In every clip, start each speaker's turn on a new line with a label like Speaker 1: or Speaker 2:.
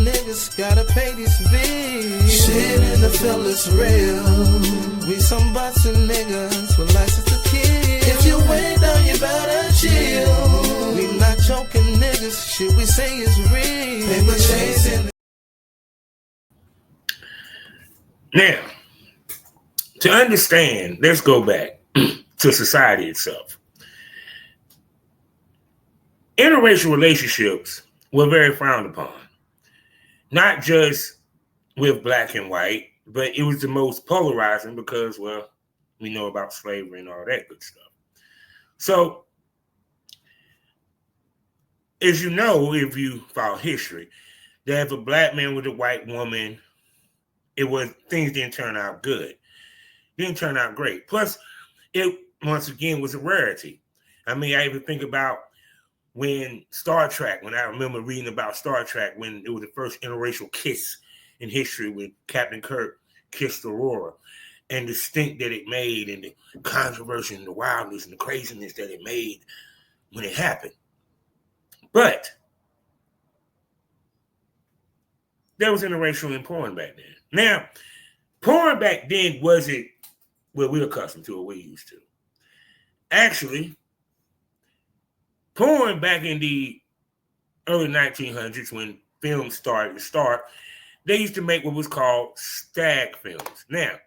Speaker 1: niggas gotta pay these bills. Shit in the field is real. We some bustin' niggas with license to kill. If you ain't down, you better chill. We not joking niggas, shit we say is real. Paper chasing.
Speaker 2: Now, to understand, let's go back to society itself. Interracial relationships were very frowned upon, not just with black and white, but it was the most polarizing because, well, we know about slavery and all that good stuff. So, as you know, if you follow history, that if a black man with a white woman, things didn't turn out good. Didn't turn out great. Plus, it once again was a rarity. I mean, I even think about when I remember reading about Star Trek, when it was the first interracial kiss in history when Captain Kirk kissed Aurora, and the stink that it made, and the controversy and the wildness and the craziness that it made when it happened. But there was interracial in porn back then. Now, porn back then wasn't what we're accustomed to or we're used to. Actually, porn back in the early 1900s, when films started, they used to make what was called stag films. Now,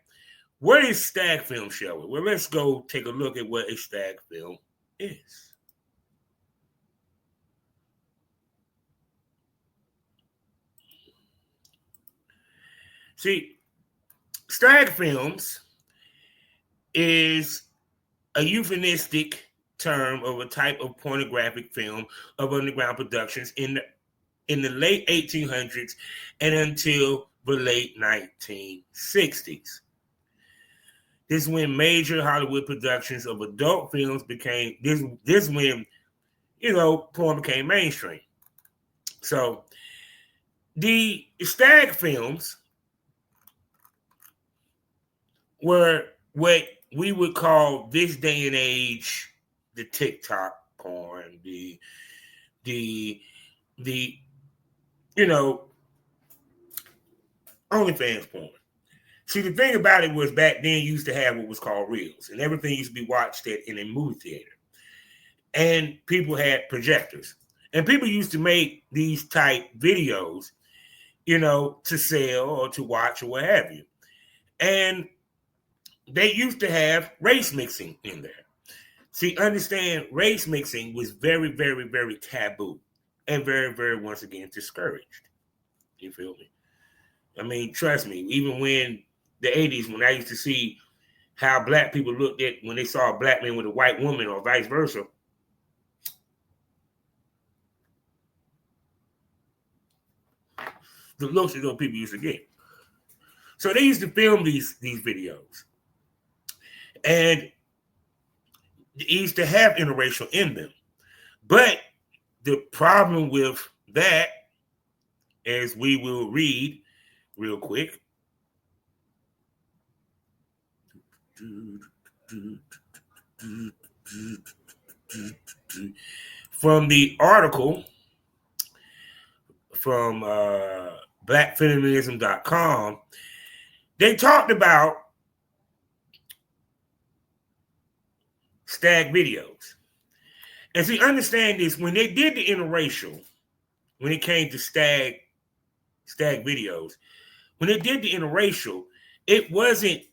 Speaker 2: what is stag film, shall we? Well, let's go take a look at what a stag film is. See, stag films is a euphemistic term of a type of pornographic film of underground productions in the late 1800s and until the late 1960s. This is when major Hollywood productions of adult films became, this when, porn became mainstream. So the stag films were what we would call this day and age the TikTok porn, the OnlyFans porn. See, the thing about it was back then you used to have what was called reels, and everything used to be watched in a movie theater. And people had projectors. And people used to make these type videos, to sell or to watch or what have you. And they used to have race mixing in there. See, understand, race mixing was very, very, very taboo and very, very, once again, discouraged. You feel me? I mean, trust me, even when the 80s, when I used to see how black people looked at when they saw a black man with a white woman or vice versa, the looks that those people used to get. So they used to film these videos. And they used to have interracial in them. But the problem with that, as we will read real quick, from the article from blackfeminism.com, they talked about stag videos. And see, understand this, when they did the interracial, when it came to stag videos, when they did the interracial, it wasn't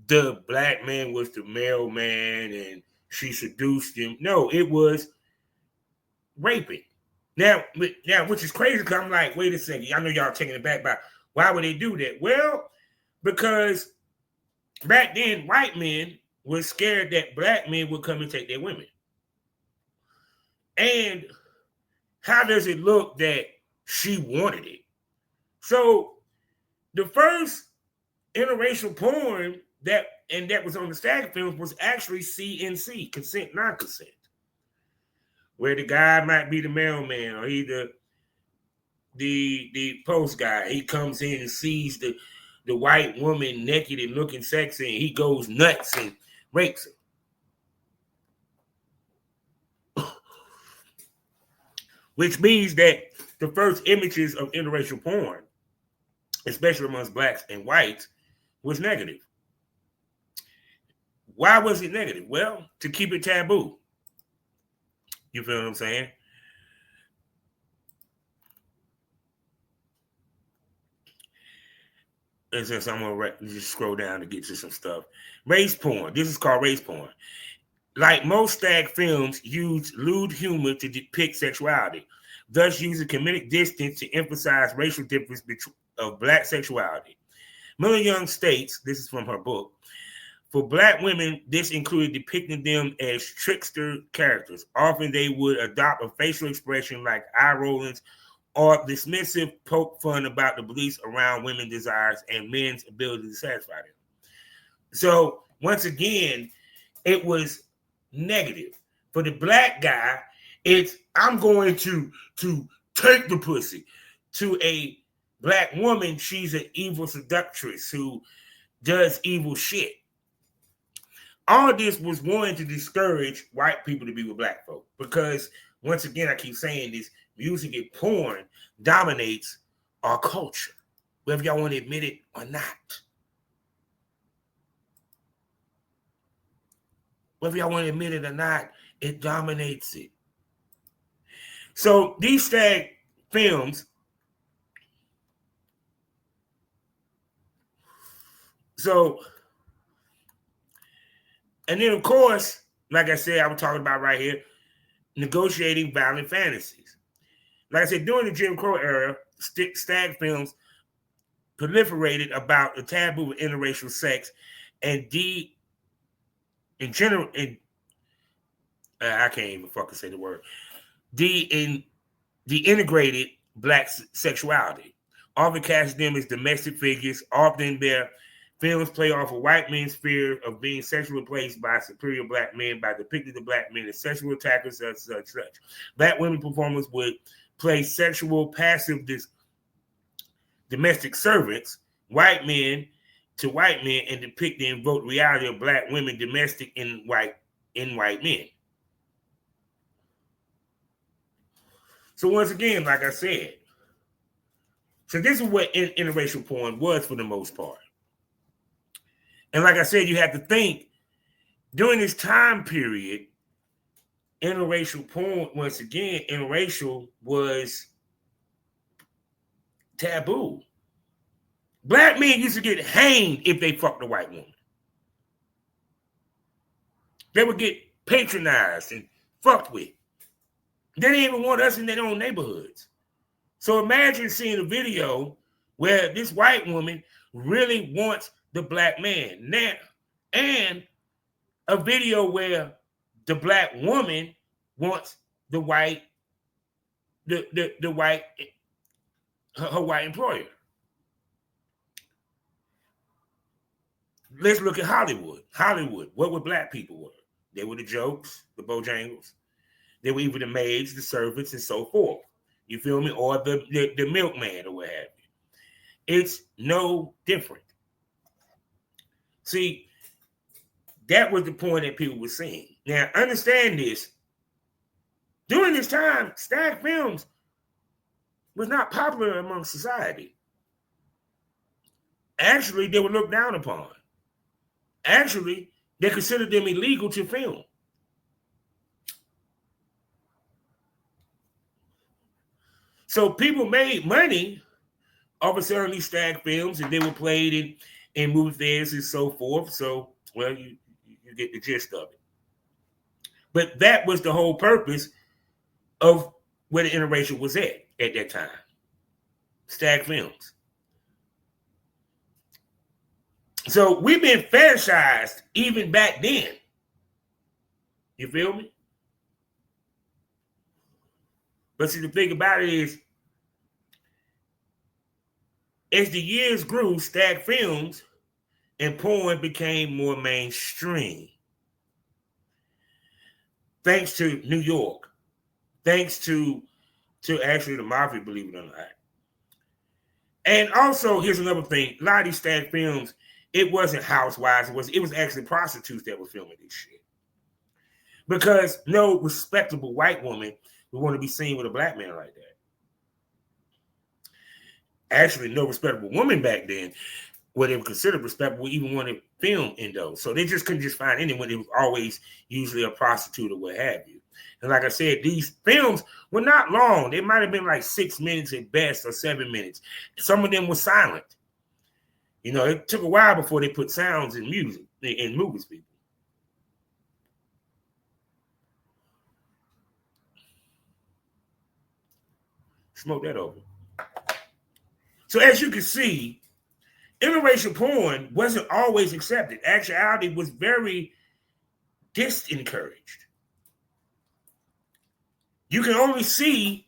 Speaker 2: the black man was the male man and she seduced him. No, it was raping. Now, which is crazy because I'm like, wait a second. I know y'all taking it back, but why would they do that? Well, because back then, white men were scared that black men would come and take their women. And how does it look that she wanted it? So the first interracial porn that was on the stag films was actually CNC, consent, non-consent, where the guy might be the mailman or he the post guy. He comes in and sees the white woman naked and looking sexy, and he goes nuts and rapes her. Which means that the first images of interracial porn, especially amongst blacks and whites, was negative. Why was it negative? Well, to keep it taboo. You feel what I'm saying? And since I'm going to just scroll down to get to some stuff. Race porn. This is called race porn. Like most stag films, use lewd humor to depict sexuality, thus using comedic distance to emphasize racial difference of black sexuality. Miller Young states, this is from her book, for black women, this included depicting them as trickster characters. Often they would adopt a facial expression like eye rollings or dismissive poke fun about the beliefs around women's desires and men's ability to satisfy them. So once again, it was negative. For the black guy, it's I'm going to take the pussy. To a black woman, she's an evil seductress who does evil shit. All this was one to discourage white people to be with black folk because, once again, I keep saying this, music and porn dominates our culture, whether y'all want to admit it or not. Whether y'all want to admit it or not, it dominates it. So these stag films, and then of course, like I said, I was talking about right here, negotiating violent fantasies. Like I said, during the Jim Crow era, stag films proliferated about the taboo of interracial sex and I can't even fucking say the word, de-integrated black sexuality. Often cast them as domestic figures. Often their films play off of white men's fear of being sexually replaced by superior black men by depicting the black men as sexual attackers, such. Black women performers would play sexual passive domestic servants, white men, and depict the invoked reality of black women, domestic in white men. So once again, like I said, so this is what interracial porn was for the most part. And like I said, you have to think, during this time period, interracial porn, once again, interracial was taboo. Black men used to get hanged if they fucked a white woman. They would get patronized and fucked with. They didn't even want us in their own neighborhoods. So imagine seeing a video where this white woman really wants the black man now, and a video where the black woman wants her white employer. Let's look at Hollywood. What were black people were? They were the jokes, the Bojangles. They were even the maids, the servants, and so forth. You feel me? Or the milkman or what have you. It's no different. See, that was the point that people were seeing. Now, understand this. During this time, stag films was not popular among society. Actually, they were looked down upon. Actually, they considered them illegal to film. So people made money off of certain these stag films, and they were played in movie theaters and so forth. So, well, you get the gist of it. But that was the whole purpose of where the interracial was at that time. Stag films. So we've been fetishized even back then. You feel me? But see, the thing about it is, as the years grew, stag films and porn became more mainstream. Thanks to New York. Thanks to actually the mafia, believe it or not. And also, here's another thing. A lot of these stag films, it wasn't housewives. It was actually prostitutes that were filming this shit. Because no respectable white woman would want to be seen with a black man like that. actually no respectable woman back then where they were considered respectable even when they filmed in those. So they just couldn't just find anyone. It was always usually a prostitute or what have you. And like I said, these films were not long. They might have been like 6 minutes at best or 7 minutes. Some of them were silent. You know, it took a while before they put sounds in music, in movies, people. Smoke that over. So as you can see, interracial porn wasn't always accepted. Actuality was very disencouraged. You can only see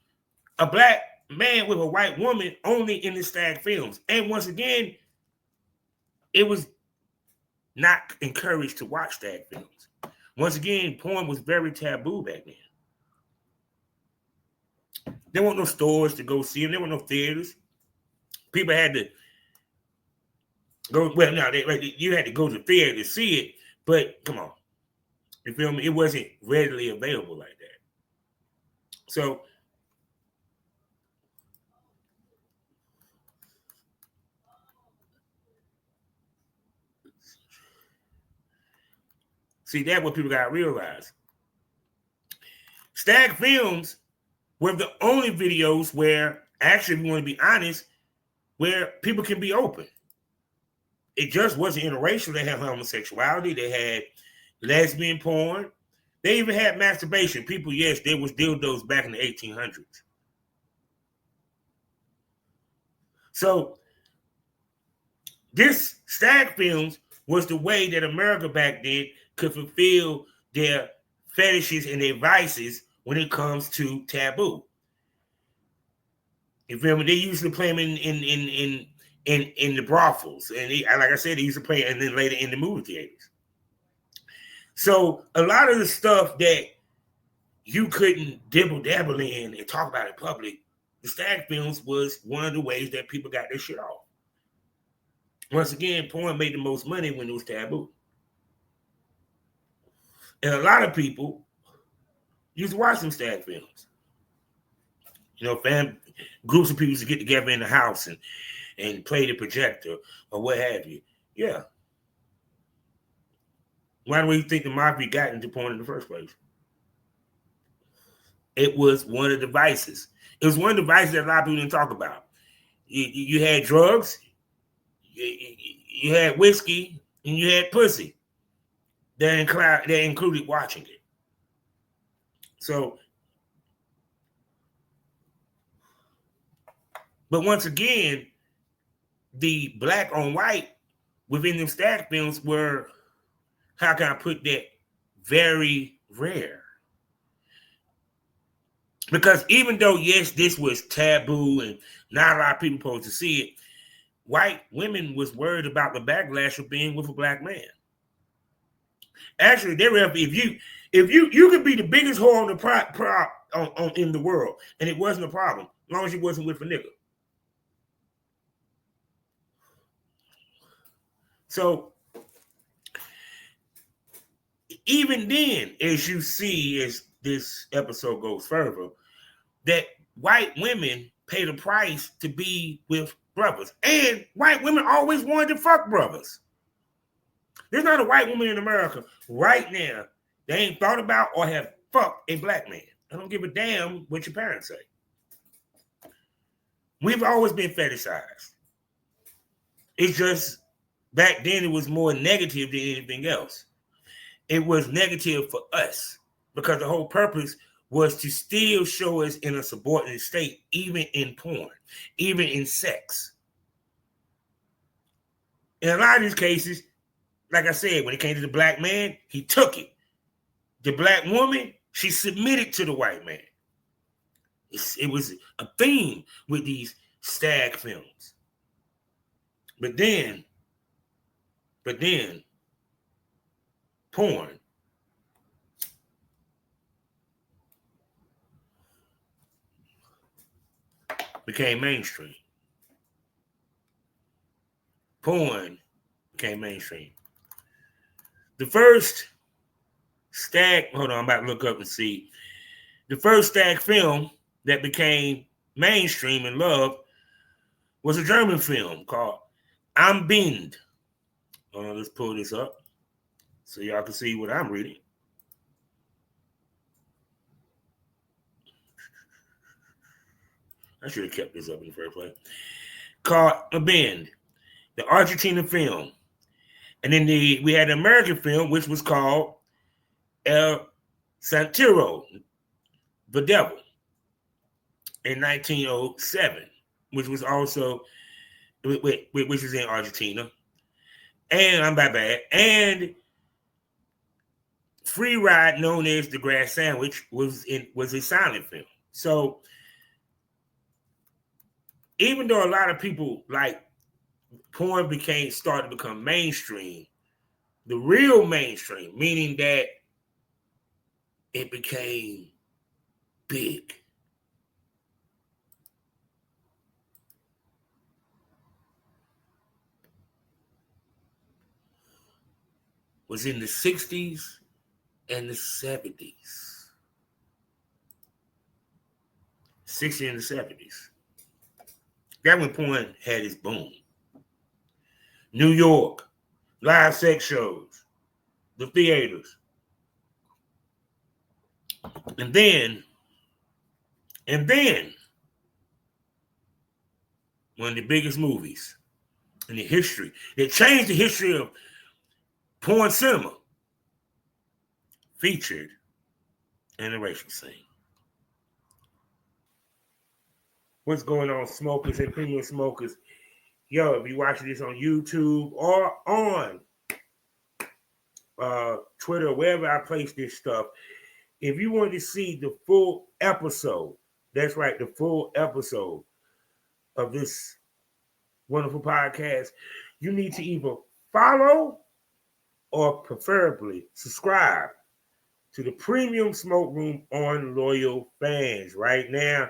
Speaker 2: a black man with a white woman only in the stag films. And once again, it was not encouraged to watch stag films. Once again, porn was very taboo back then. There weren't no stores to go see them. There were no theaters. People had to go. Well, no, you had to go to the theater to see it. But come on, you feel me? It wasn't readily available like that. So, see, that's what people got to realize. Stag films were the only videos where, actually, if you want to be honest, where people can be open. It just wasn't interracial. They had homosexuality. They had lesbian porn. They even had masturbation. People, yes, there was dildos back in the 1800s. So this stag films was the way that America back then could fulfill their fetishes and their vices when it comes to taboo. You feel me? They usually play them in the brothels, and like I said, they used to play, and then later in the movie theaters. So a lot of the stuff that you couldn't dibble-dabble in and talk about in public, the stag films was one of the ways that people got their shit off. Once again, porn made the most money when it was taboo. And a lot of people used to watch some stag films. You know, groups of people used to get together in the house and play the projector or what have you. Yeah. Why do you think the mafia got into porn in the first place? It was one of the vices. It was one of the vices that a lot of people didn't talk about. You had drugs, you had whiskey, and you had pussy. That included watching it. So, but once again, the black on white within them stag films were, how can I put that, very rare. Because even though, yes, this was taboo and not a lot of people supposed to see it, white women was worried about the backlash of being with a black man. Actually, if you could be the biggest whore on in the world, and it wasn't a problem, as long as you wasn't with a nigga. So even then, as you see, as this episode goes further, that white women pay the price to be with brothers. And white women always wanted to fuck brothers. There's not a white woman in America right now that ain't thought about or have fucked a black man. I don't give a damn what your parents say. We've always been fetishized. It's just back then it was more negative than anything else. It was negative for us because the whole purpose was to still show us in a subordinate state, even in porn, even in sex. In a lot of these cases, like I said, when it came to the black man, he took it. The black woman, she submitted to the white man. It was a theme with these stag films. But then, porn became mainstream. Porn became mainstream. The first stag, hold on, I'm about to look up and see. The first stag film that became mainstream and loved was a German film called Am Bind. Let's pull this up so y'all can see what I'm reading. I should have kept this up in the first place. Called Am Bind, the Argentine film. And then we had an American film, which was called El Santero, The Devil, in 1907, which was also, which was in Argentina. And I'm bad. And Free Ride, known as The Grass Sandwich, was a silent film. So even though a lot of people like porn started to become mainstream, the real mainstream, meaning that it became big, was in the 60s and the 70s. 60s and the 70s. That when porn had its boom. New York, live sex shows, the theaters. And then, one of the biggest movies in the history, that changed the history of porn cinema, featured interracial scene. What's going on, smokers and premium smokers? Yo, if you're watching this on YouTube or on Twitter, wherever I place this stuff, if you want to see the full episode, that's right, the full episode of this wonderful podcast, you need to either follow or preferably subscribe to the Premium Smoke Room on Loyal Fans. Right now,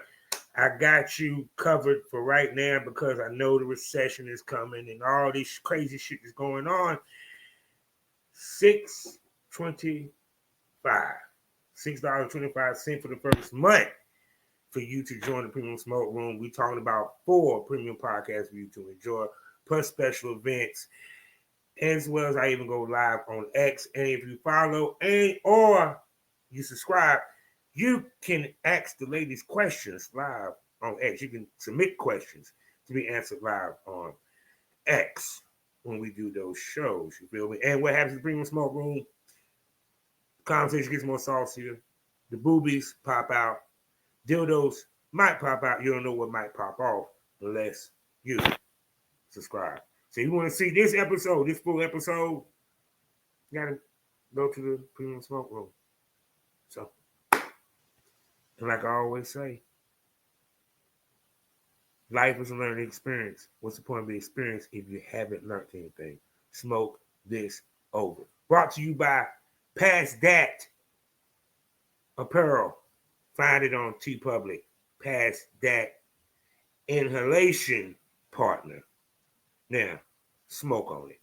Speaker 2: I got you covered for right now because I know the recession is coming and all this crazy shit is going on. $6.25 for the first month for you to join the Premium Smoke Room. We're talking about 4 premium podcasts for you to enjoy, plus special events, as well as I even go live on X. And if you follow or you subscribe, you can ask the ladies questions live on X. You can submit questions to be answered live on X when we do those shows. You feel me? And what happens in the Premium Smoke Room? The conversation gets more saucier. The boobies pop out. Dildos might pop out. You don't know what might pop off unless you subscribe. So you want to see this episode, this full episode, you got to go to the Premium Smoke Room. So, and like I always say, life is a learning experience. What's the point of the experience if you haven't learned anything? Smoke this over. Brought to you by Pass That Apparel. Find it on TeePublic. Pass That Inhalation Partner. Now, smoke on it.